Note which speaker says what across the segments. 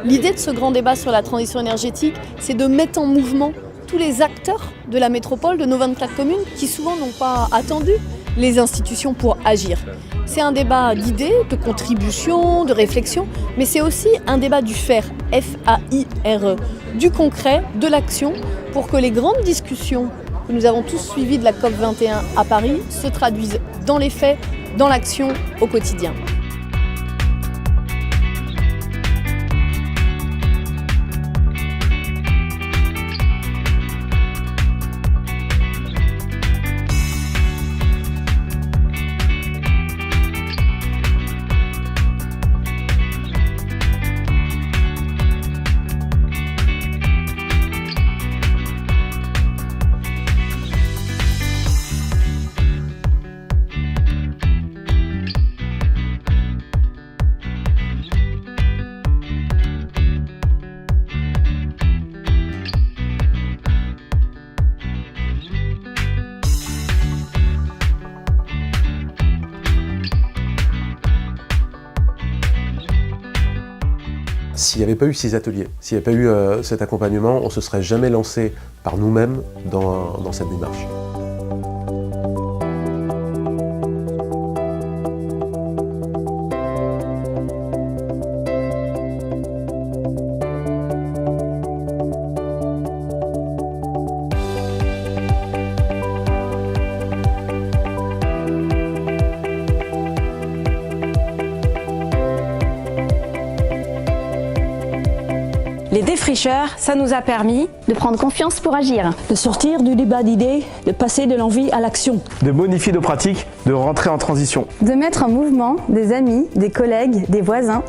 Speaker 1: L'idée de ce grand débat sur la transition énergétique, c'est de mettre en mouvement tous les acteurs de la métropole, de nos 24 communes, qui souvent n'ont pas attendu les institutions pour agir. C'est un débat d'idées, de contributions, de réflexions, mais c'est aussi un débat du faire, F-A-I-R-E, du concret, de l'action, pour que les grandes discussions que nous avons tous suivies de la COP21 à Paris se traduisent dans les faits, dans l'action, au quotidien.
Speaker 2: S'il n'y avait pas eu ces ateliers, s'il n'y avait pas eu cet accompagnement, on ne se serait jamais lancé par nous-mêmes dans cette démarche.
Speaker 3: Les défricheurs, ça nous a permis
Speaker 4: de prendre confiance pour agir,
Speaker 5: de sortir du débat d'idées, de passer de l'envie à l'action,
Speaker 6: de modifier nos pratiques, de rentrer en transition,
Speaker 7: de mettre en mouvement des amis, des collègues, des voisins.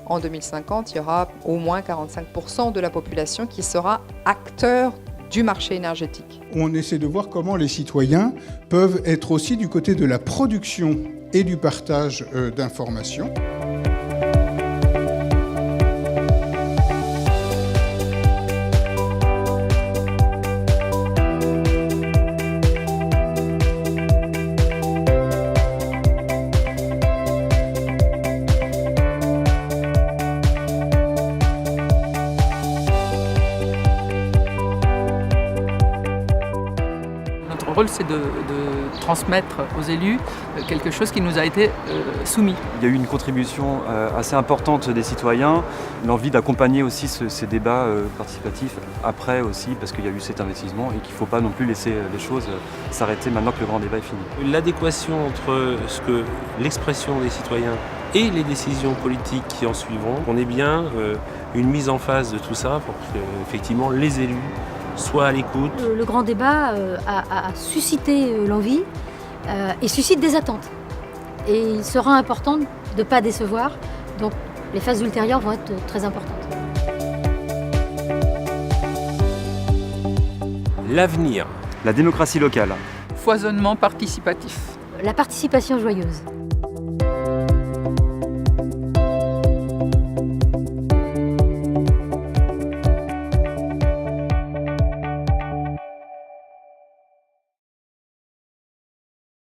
Speaker 8: En 2050, il y aura au moins 45% de la population qui sera acteur du marché énergétique.
Speaker 9: On essaie de voir comment les citoyens peuvent être aussi du côté de la production et du partage d'informations.
Speaker 10: Notre rôle, c'est de transmettre aux élus quelque chose qui nous a été soumis.
Speaker 11: Il y a eu une contribution assez importante des citoyens, l'envie d'accompagner aussi ces débats participatifs après aussi, parce qu'il y a eu cet investissement et qu'il ne faut pas non plus laisser les choses s'arrêter maintenant que le grand débat est fini.
Speaker 12: L'adéquation entre l'expression des citoyens et les décisions politiques qui en suivront, on est bien une mise en phase de tout ça pour que effectivement les élus soient à l'écoute.
Speaker 4: Le grand débat a suscité l'envie et suscite des attentes. Et il sera important de ne pas décevoir, donc les phases ultérieures vont être très importantes.
Speaker 12: L'avenir.
Speaker 11: La démocratie locale.
Speaker 10: Foisonnement participatif.
Speaker 4: La participation joyeuse.